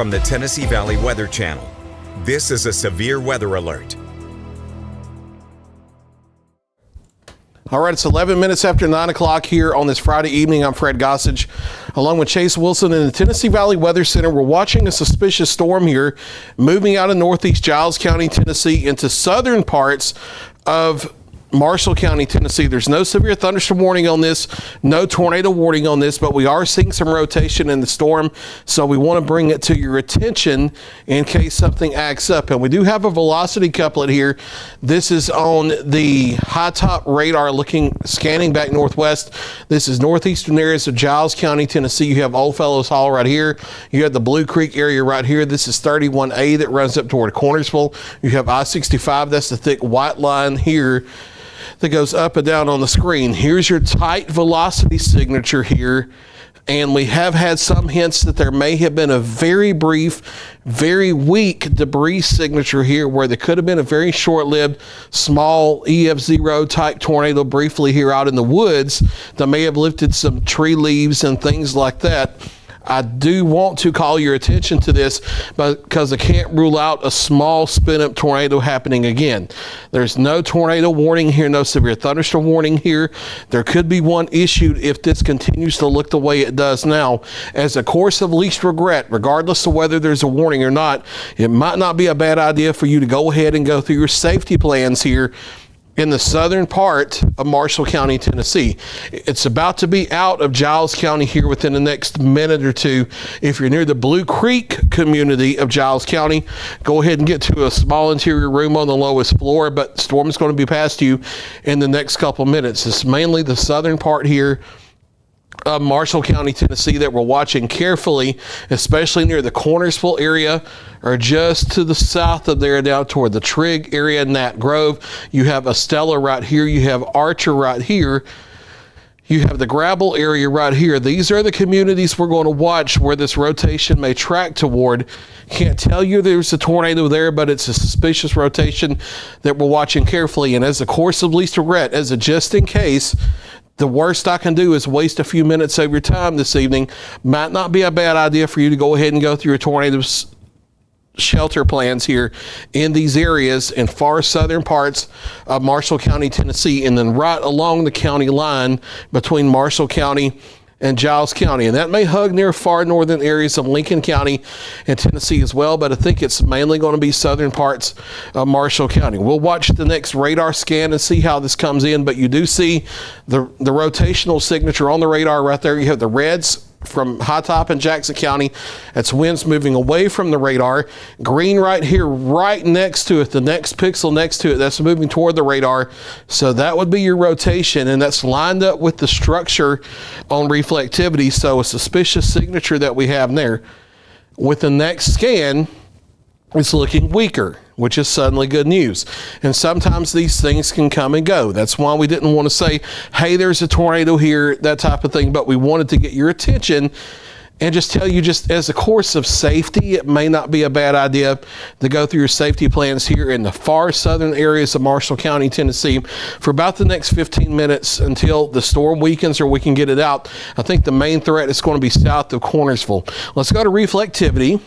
from the Tennessee Valley Weather Channel. This is a severe weather alert. All right, it's 11 minutes after 9 o'clock here on this Friday evening. I'm Fred Gossage, along with Chase Wilson in the Tennessee Valley Weather Center. We're watching a suspicious storm here moving out of northeast Giles County, Tennessee, into southern parts of Marshall County, Tennessee. There's no severe thunderstorm warning on this, no tornado warning on this, but we are seeing some rotation in the storm, so we want to bring it to your attention in case something acts up. And we do have a velocity couplet here. This is on the high top radar scanning back northwest. This is northeastern areas of Giles County, Tennessee. You have Old Fellows Hall right here. You have the Blue Creek area right here. This is 31A that runs up toward Cornersville. You have I-65. That's the thick white line here that goes up and down on the screen. Here's your tight velocity signature here. And we have had some hints that there may have been a very brief, very weak debris signature here where there could have been a very short-lived, small EF0 type tornado briefly here out in the woods that may have lifted some tree leaves and things like that. I do want to call your attention to this because I can't rule out a small spin-up tornado happening again. There's no tornado warning here, no severe thunderstorm warning here. There could be one issued if this continues to look the way it does now. As a course of least regret, regardless of whether there's a warning or not, it might not be a bad idea for you to go ahead and go through your safety plans here in the southern part of Marshall County, Tennessee. It's about to be out of Giles County here within the next minute or two. If you're near the Blue Creek community of Giles County, go ahead and get to a small interior room on the lowest floor, but the storm is going to be past you in the next couple minutes. It's mainly the southern part here of Marshall County, Tennessee that we're watching carefully, especially near the Cornersville area or just to the south of there down toward the Trigg area, Nat Grove. You have Estella right here. You have Archer right here. You have the Grabble area right here. These are the communities we're going to watch where this rotation may track toward. Can't tell you there's a tornado there, but it's a suspicious rotation that we're watching carefully. And as a course of least regret, as a just in case, the worst I can do is waste a few minutes of your time this evening. Might not be a bad idea for you to go ahead and go through your tornado shelter plans here in these areas in far southern parts of Marshall County, Tennessee, and then right along the county line between Marshall County and Giles County. And that may hug near far northern areas of Lincoln County and Tennessee as well, but I think it's mainly going to be southern parts of Marshall County. We'll watch the next radar scan and see how this comes in, but you do see the rotational signature on the radar right there. You have the reds from High Top and Jackson County. That's winds moving away from the radar. Green right here, right next to it, the next pixel next to it, that's moving toward the radar. So that would be your rotation, and that's lined up with the structure on reflectivity. So a suspicious signature that we have there. With the next scan, it's looking weaker, which is suddenly good news. And sometimes these things can come and go. That's why we didn't want to say, hey, there's a tornado here, that type of thing, but we wanted to get your attention and just tell you, just as a course of safety, it may not be a bad idea to go through your safety plans here in the far southern areas of Marshall County, Tennessee for about the next 15 minutes until the storm weakens or we can get it out. I think the main threat is going to be south of Cornersville. Let's go to reflectivity.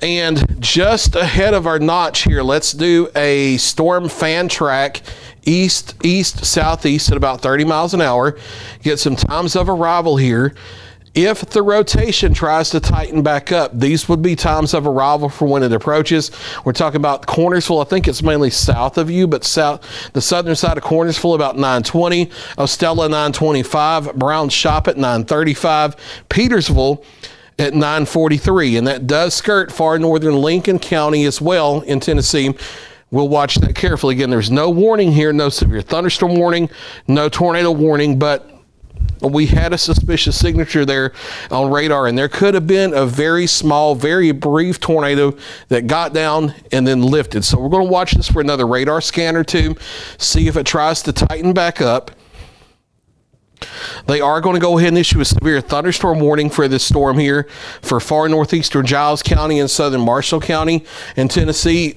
And just ahead of our notch here, let's do a storm fan track east, southeast at about 30 miles an hour. Get some times of arrival here. If the rotation tries to tighten back up, these would be times of arrival for when it approaches. We're talking about Cornersville. I think it's mainly south of you, but the southern side of Cornersville about 9:20, Ostella 9:25, Brown Shop at 9:35, Petersville at 9:43, and that does skirt far northern Lincoln County as well in Tennessee. We'll watch that carefully. Again, there's no warning here, no severe thunderstorm warning, no tornado warning, but we had a suspicious signature there on radar, and there could have been a very small, very brief tornado that got down and then lifted. So we're going to watch this for another radar scan or two, see if it tries to tighten back up. They are going to go ahead and issue a severe thunderstorm warning for this storm here for far northeastern Giles County and southern Marshall County in Tennessee.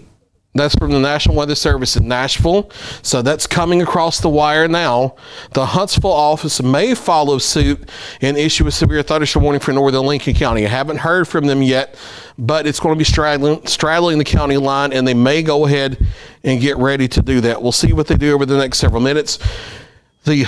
That's from the National Weather Service in Nashville. So that's coming across the wire now. The Huntsville office may follow suit and issue a severe thunderstorm warning for northern Lincoln County. I haven't heard from them yet, but it's going to be straddling the county line, and they may go ahead and get ready to do that. We'll see what they do over the next several minutes. The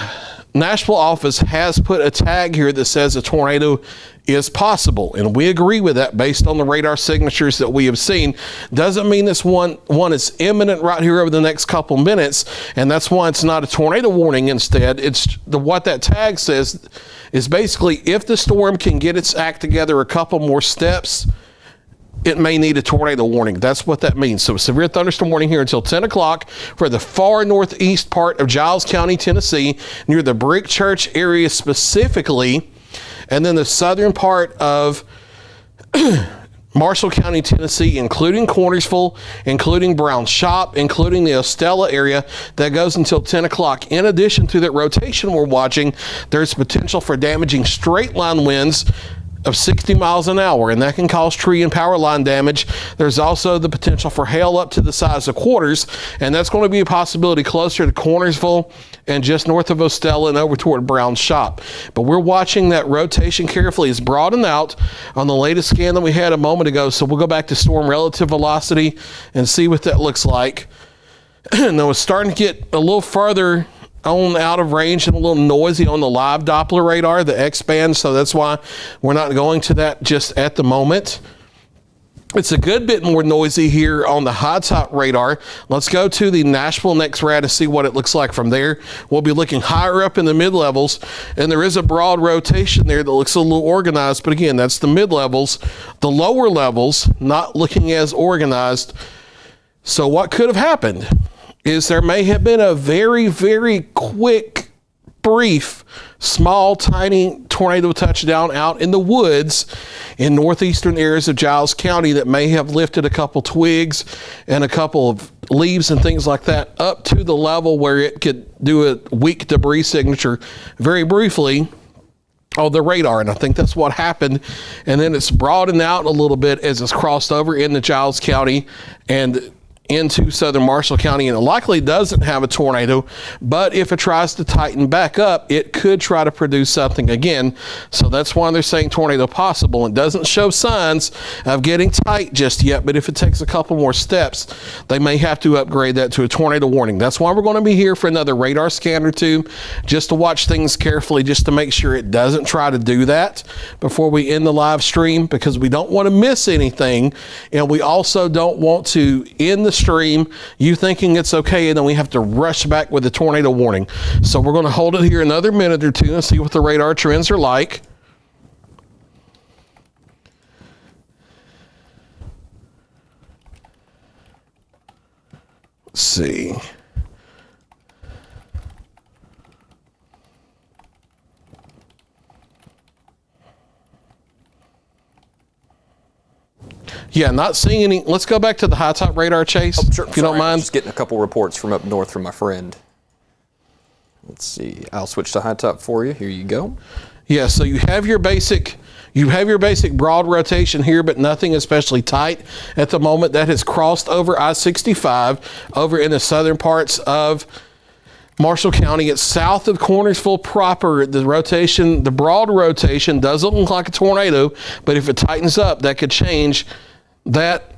Nashville office has put a tag here that says a tornado is possible, and we agree with that based on the radar signatures that we have seen. Doesn't mean this one is imminent right here over the next couple minutes, and that's why it's not a tornado warning. Instead, it's what that tag says is basically if the storm can get its act together a couple more steps, it may need a tornado warning. That's what that means. So a severe thunderstorm warning here until 10 o'clock for the far northeast part of Giles County, Tennessee, near the Brick Church area specifically, and then the southern part of Marshall County, Tennessee, including Cornersville, including Brown Shop, including the Ostella area. That goes until 10 o'clock. In addition to that rotation we're watching, there's potential for damaging straight line winds of 60 miles an hour, and that can cause tree and power line damage. There's also the potential for hail up to the size of quarters, and that's going to be a possibility closer to Cornersville and just north of Ostella and over toward Brown Shop. But we're watching that rotation carefully. It's broadened out on the latest scan that we had a moment ago, so we'll go back to storm relative velocity and see what that looks like. Now it's starting to get a little farther on out of range and a little noisy on the live Doppler radar, the X-band, so that's why we're not going to that just at the moment. It's a good bit more noisy here on the high top radar. Let's go to the Nashville NexRad and see what it looks like from there. We'll be looking higher up in the mid levels, and there is a broad rotation there that looks a little organized, but again, that's the mid levels. The lower levels not looking as organized. So what could have happened is there may have been a very, very quick, brief, small, tiny tornado touchdown out in the woods in northeastern areas of Giles County that may have lifted a couple twigs and a couple of leaves and things like that up to the level where it could do a weak debris signature very briefly on the radar, and I think that's what happened. And then it's broadened out a little bit as it's crossed over into Giles County and into southern Marshall County, and it likely doesn't have a tornado, but if it tries to tighten back up, it could try to produce something again. So that's why they're saying tornado possible. It doesn't show signs of getting tight just yet, but if it takes a couple more steps, they may have to upgrade that to a tornado warning. That's why we're going to be here for another radar scan or two, just to watch things carefully, just to make sure it doesn't try to do that before we end the live stream, because we don't want to miss anything, and we also don't want to end the stream you thinking it's okay and then we have to rush back with the tornado warning. So we're going to hold it here another minute or two and see what the radar trends are like. Let's see. Yeah, not seeing any. Let's go back to the high top radar, Chase, sure, if you don't mind. Just getting a couple reports from up north from my friend. Let's see. I'll switch to high top for you. Here you go. Yeah, so you have your basic broad rotation here, but nothing especially tight at the moment. That has crossed over I-65 over in the southern parts of Marshall County. It's south of Cornersville proper. The broad rotation doesn't look like a tornado, but if it tightens up, that could change that.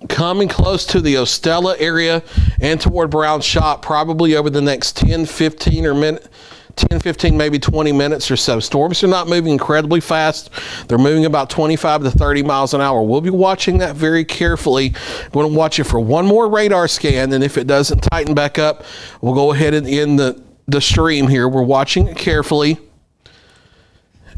Coming close to the Ostella area and toward Brown Shop probably over the next 10, 15, maybe 20 minutes or so. Storms are not moving incredibly fast. They're moving about 25 to 30 miles an hour. We'll be watching that very carefully. We're going to watch it for one more radar scan, and if it doesn't tighten back up, we'll go ahead and end the stream here. We're watching it carefully.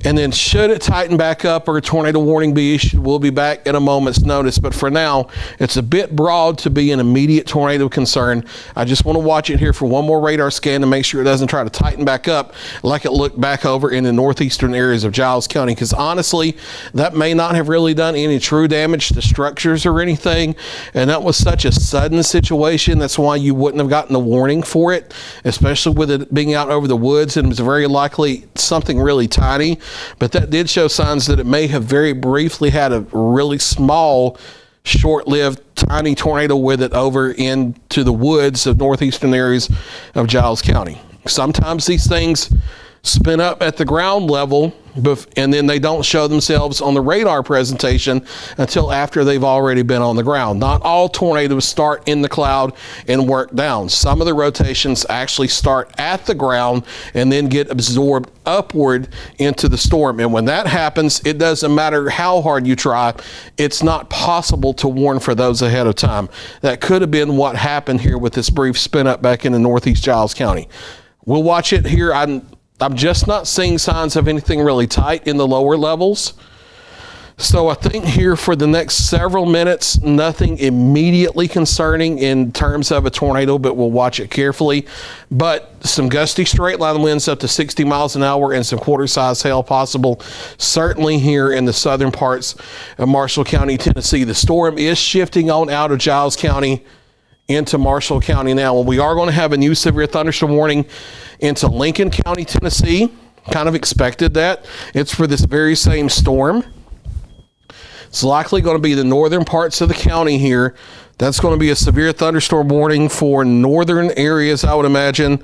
And then should it tighten back up or a tornado warning be issued, we'll be back at a moment's notice. But for now, it's a bit broad to be an immediate tornado concern. I just want to watch it here for one more radar scan to make sure it doesn't try to tighten back up like it looked back over in the northeastern areas of Giles County. Because honestly, that may not have really done any true damage to structures or anything. And that was such a sudden situation. That's why you wouldn't have gotten a warning for it, especially with it being out over the woods. And it was very likely something really tiny. But that did show signs that it may have very briefly had a really small short-lived tiny tornado with it over into the woods of northeastern areas of Giles County. Sometimes these things spin up at the ground level, and then they don't show themselves on the radar presentation until after they've already been on the ground. Not all tornadoes start in the cloud and work down. Some of the rotations actually start at the ground and then get absorbed upward into the storm. And when that happens, it doesn't matter how hard you try, it's not possible to warn for those ahead of time. That could have been what happened here with this brief spin up back into northeast Giles County. We'll watch it here. I'm just not seeing signs of anything really tight in the lower levels. So I think here for the next several minutes, nothing immediately concerning in terms of a tornado, but we'll watch it carefully. But some gusty straight line winds up to 60 miles an hour and some quarter-size hail possible, certainly here in the southern parts of Marshall County, Tennessee. The storm is shifting on out of Giles County into Marshall County now. And we are going to have a new severe thunderstorm warning into Lincoln County, Tennessee. Kind of expected that. It's for this very same storm. It's likely going to be the northern parts of the county here. That's going to be a severe thunderstorm warning for northern areas, I would imagine,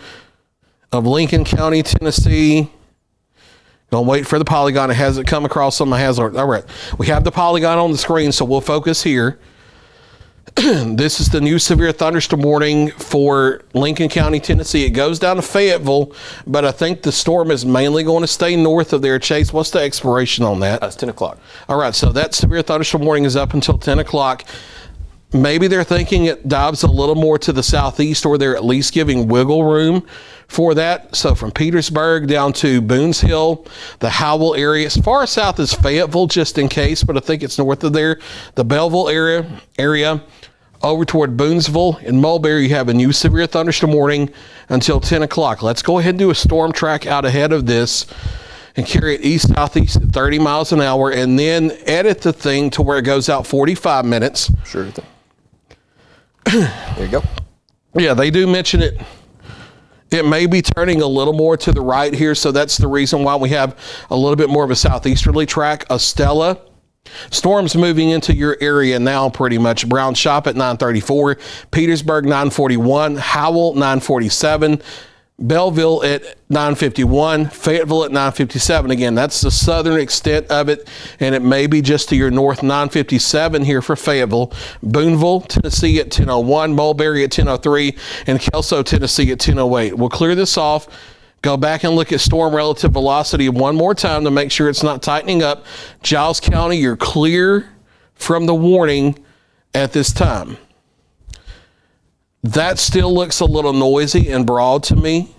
of Lincoln County, Tennessee. Don't wait for the polygon. It hasn't come across on my hazard. All right. We have the polygon on the screen, so we'll focus here. This is the new severe thunderstorm warning for Lincoln County, Tennessee. It goes down to Fayetteville, but I think the storm is mainly going to stay north of there. Chase, what's the expiration on that? It's 10 o'clock. All right, so that severe thunderstorm warning is up until 10 o'clock. Maybe they're thinking it dives a little more to the southeast, or they're at least giving wiggle room for that. So from Petersburg down to Boones Hill, the Howell area, as far south as Fayetteville, just in case, but I think it's north of there. The Belleville area over toward Boonesville and Mulberry, you have a new severe thunderstorm warning until 10 o'clock. Let's go ahead and do a storm track out ahead of this and carry it east-southeast at 30 miles an hour, and then edit the thing to where it goes out 45 minutes. Sure thing. There you go. Yeah, they do mention it. It may be turning a little more to the right here, so that's the reason why we have a little bit more of a southeasterly track. Estella, storms moving into your area now pretty much. Brown Shop at 9:34, Petersburg 9:41, Howell 9:47, Belleville at 9:51, Fayetteville at 9:57. Again, that's the southern extent of it, and it may be just to your north. 9:57 here for Fayetteville. Booneville, Tennessee at 10:01, Mulberry at 10:03, and Kelso, Tennessee at 10:08. We'll clear this off, go back and look at storm relative velocity one more time to make sure it's not tightening up. Giles County, you're clear from the warning at this time. That still looks a little noisy and broad to me,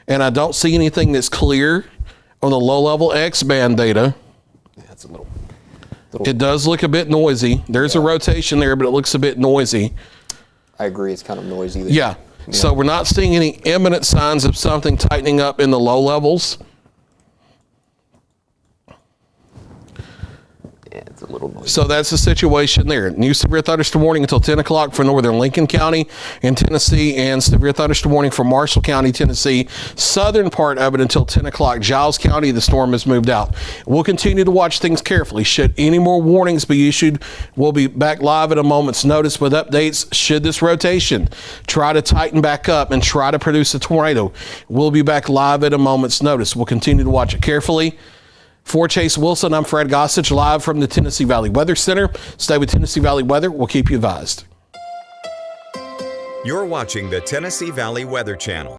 and I don't see anything that's clear on the low-level X-band data. Yeah, it's a little. It does look a bit noisy. There's a rotation there, but it looks a bit noisy. I agree, it's kind of noisy there. Yeah. So we're not seeing any imminent signs of something tightening up in the low levels. Yeah, it's a little noisy. So that's the situation there. New severe thunderstorm warning until 10 o'clock for northern Lincoln County in Tennessee, and severe thunderstorm warning for Marshall County, Tennessee. Southern part of it until 10 o'clock. Giles County, the storm has moved out. We'll continue to watch things carefully. Should any more warnings be issued, we'll be back live at a moment's notice with updates. Should this rotation try to tighten back up and try to produce a tornado, we'll be back live at a moment's notice. We'll continue to watch it carefully. For Chase Wilson, I'm Fred Gossage, live from the Tennessee Valley Weather Center. Stay with Tennessee Valley Weather. We'll keep you advised. You're watching the Tennessee Valley Weather Channel.